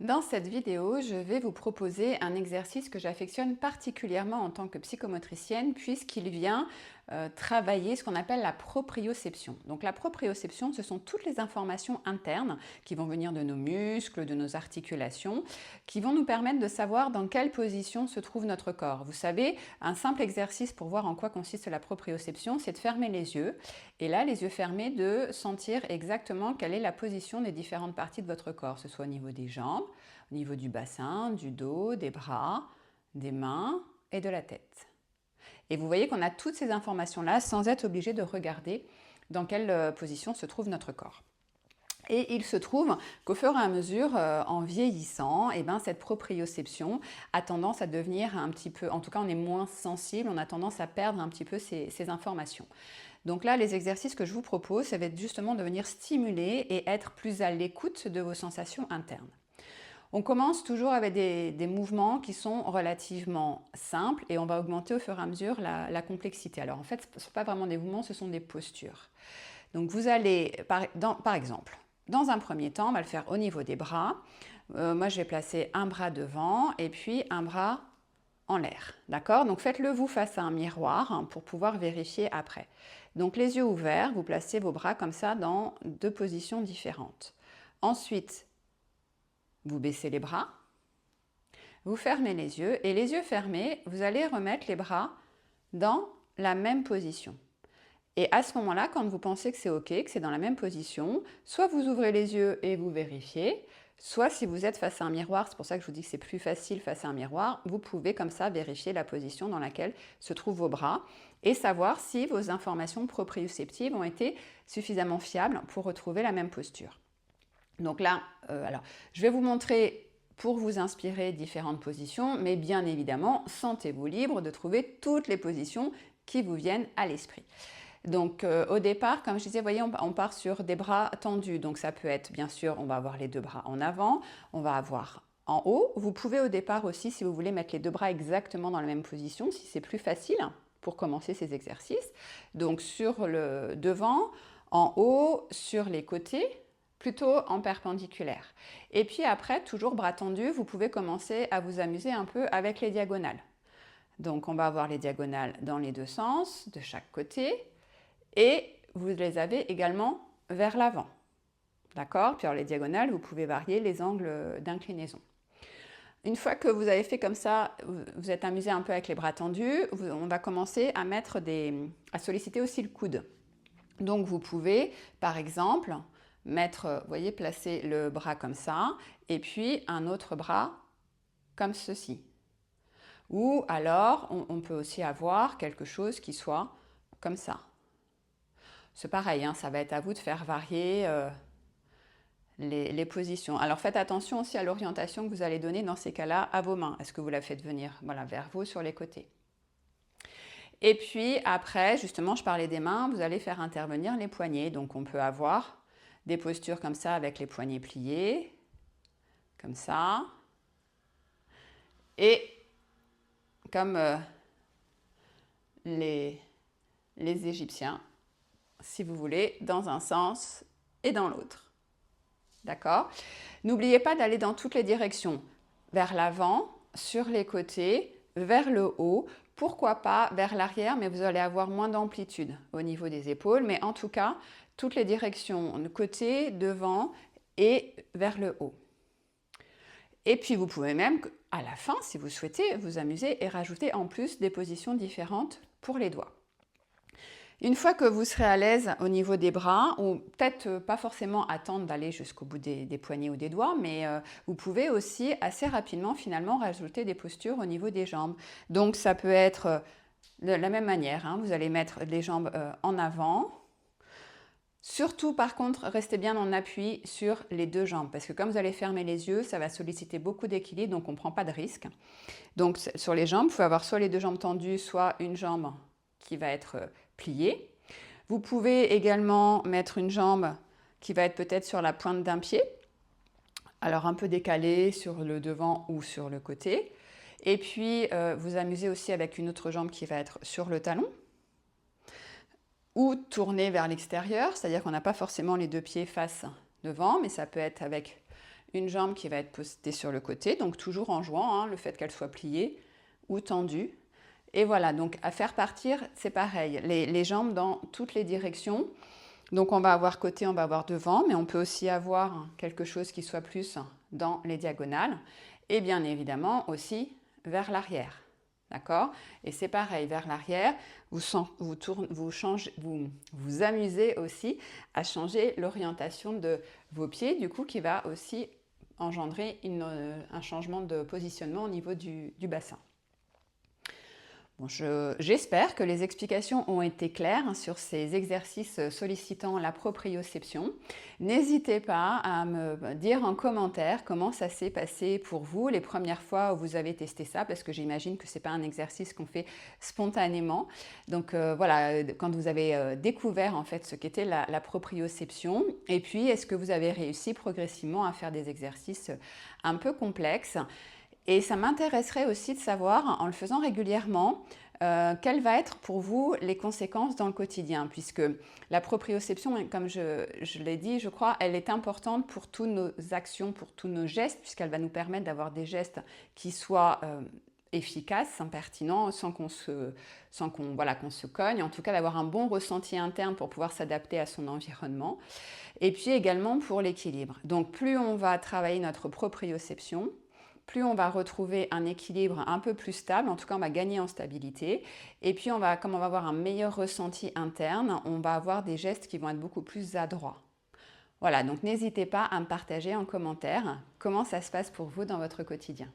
Dans cette vidéo, je vais vous proposer un exercice que j'affectionne particulièrement en tant que psychomotricienne puisqu'il vient travailler ce qu'on appelle la proprioception. Donc la proprioception, ce sont toutes les informations internes qui vont venir de nos muscles, de nos articulations, qui vont nous permettre de savoir dans quelle position se trouve notre corps. Vous savez, un simple exercice pour voir en quoi consiste la proprioception, c'est de fermer les yeux et là, les yeux fermés, de sentir exactement quelle est la position des différentes parties de votre corps, que ce soit au niveau des jambes, au niveau du bassin, du dos, des bras, des mains et de la tête. Et vous voyez qu'on a toutes ces informations-là sans être obligé de regarder dans quelle position se trouve notre corps. Et il se trouve qu'au fur et à mesure, en vieillissant, cette proprioception a tendance à devenir un petit peu, en tout cas on est moins sensible, on a tendance à perdre un petit peu ces informations. Donc là, les exercices que je vous propose, ça va être justement de venir stimuler et être plus à l'écoute de vos sensations internes. On commence toujours avec des mouvements qui sont relativement simples et on va augmenter au fur et à mesure la complexité. Alors en fait, ce ne sont pas vraiment des mouvements, ce sont des postures. Donc vous allez, par exemple, dans un premier temps, on va le faire au niveau des bras. Moi, je vais placer un bras devant et puis un bras en l'air. D'accord? Donc faites-le vous face à un miroir pour pouvoir vérifier après. Donc les yeux ouverts, vous placez vos bras comme ça dans deux positions différentes. Ensuite, vous baissez les bras, vous fermez les yeux et les yeux fermés, vous allez remettre les bras dans la même position. Et à ce moment-là, quand vous pensez que c'est OK, que c'est dans la même position, soit vous ouvrez les yeux et vous vérifiez, soit si vous êtes face à un miroir, c'est pour ça que je vous dis que c'est plus facile face à un miroir, vous pouvez comme ça vérifier la position dans laquelle se trouvent vos bras et savoir si vos informations proprioceptives ont été suffisamment fiables pour retrouver la même posture. Donc là, je vais vous montrer pour vous inspirer différentes positions, mais bien évidemment, sentez-vous libre de trouver toutes les positions qui vous viennent à l'esprit. Donc au départ, comme je disais, vous voyez, on part sur des bras tendus. Donc ça peut être, bien sûr, on va avoir les deux bras en avant, on va avoir en haut. Vous pouvez au départ aussi, si vous voulez, mettre les deux bras exactement dans la même position, si c'est plus facile pour commencer ces exercices. Donc sur le devant, en haut, sur les côtés, plutôt en perpendiculaire. Et puis après, toujours bras tendus, vous pouvez commencer à vous amuser un peu avec les diagonales. Donc on va avoir les diagonales dans les deux sens, de chaque côté, et vous les avez également vers l'avant. D'accord? Puis alors les diagonales, vous pouvez varier les angles d'inclinaison. Une fois que vous avez fait comme ça, vous êtes amusé un peu avec les bras tendus, on va commencer à à solliciter aussi le coude. Donc vous pouvez, par exemple, placer le bras comme ça, et puis un autre bras comme ceci. Ou alors, on peut aussi avoir quelque chose qui soit comme ça. C'est pareil, ça va être à vous de faire varier les positions. Alors faites attention aussi à l'orientation que vous allez donner dans ces cas-là à vos mains. Est-ce que vous la faites venir vers vous sur les côtés? Et puis après, justement, je parlais des mains, vous allez faire intervenir les poignets. Donc on peut avoir des postures comme ça avec les poignets pliés, comme ça. Et comme les Égyptiens, si vous voulez, dans un sens et dans l'autre. D'accord? N'oubliez pas d'aller dans toutes les directions, vers l'avant, sur les côtés, vers le haut, pourquoi pas vers l'arrière, mais vous allez avoir moins d'amplitude au niveau des épaules, mais en tout cas, toutes les directions, de côté, devant et vers le haut. Et puis vous pouvez même, à la fin, si vous souhaitez, vous amuser et rajouter en plus des positions différentes pour les doigts. Une fois que vous serez à l'aise au niveau des bras, ou peut-être pas forcément attendre d'aller jusqu'au bout des poignets ou des doigts, mais vous pouvez aussi assez rapidement finalement rajouter des postures au niveau des jambes. Donc ça peut être de la même manière, vous allez mettre les jambes en avant. Surtout par contre, restez bien en appui sur les deux jambes, parce que comme vous allez fermer les yeux, ça va solliciter beaucoup d'équilibre, donc on ne prend pas de risque. Donc sur les jambes, vous pouvez avoir soit les deux jambes tendues, soit une jambe qui va être pliée. Vous pouvez également mettre une jambe qui va être peut-être sur la pointe d'un pied, alors un peu décalée sur le devant ou sur le côté. Et puis vous amusez aussi avec une autre jambe qui va être sur le talon, ou tourner vers l'extérieur, c'est-à-dire qu'on n'a pas forcément les deux pieds face devant, mais ça peut être avec une jambe qui va être postée sur le côté, donc toujours en jouant, hein, le fait qu'elle soit pliée ou tendue. Et voilà, donc à faire partir, c'est pareil, les jambes dans toutes les directions. Donc on va avoir côté, on va avoir devant, mais on peut aussi avoir quelque chose qui soit plus dans les diagonales. Et bien évidemment aussi vers l'arrière. D'accord? Et c'est pareil, vers l'arrière, vous amusez aussi à changer l'orientation de vos pieds, du coup, qui va aussi engendrer un changement de positionnement au niveau du bassin. Bon, j'espère que les explications ont été claires sur ces exercices sollicitant la proprioception. N'hésitez pas à me dire en commentaire comment ça s'est passé pour vous les premières fois où vous avez testé ça, parce que j'imagine que ce n'est pas un exercice qu'on fait spontanément. Donc voilà, quand vous avez découvert en fait ce qu'était la proprioception, et puis est-ce que vous avez réussi progressivement à faire des exercices un peu complexes. Et ça m'intéresserait aussi de savoir, en le faisant régulièrement, quelles vont être pour vous les conséquences dans le quotidien, puisque la proprioception, comme je l'ai dit, je crois, elle est importante pour toutes nos actions, pour tous nos gestes, puisqu'elle va nous permettre d'avoir des gestes qui soient efficaces, pertinents, sans qu'on se cogne, en tout cas d'avoir un bon ressenti interne pour pouvoir s'adapter à son environnement, et puis également pour l'équilibre. Donc plus on va travailler notre proprioception, plus on va retrouver un équilibre un peu plus stable, en tout cas on va gagner en stabilité. Et puis comme on va avoir un meilleur ressenti interne, on va avoir des gestes qui vont être beaucoup plus adroits. Voilà, donc n'hésitez pas à me partager en commentaire comment ça se passe pour vous dans votre quotidien.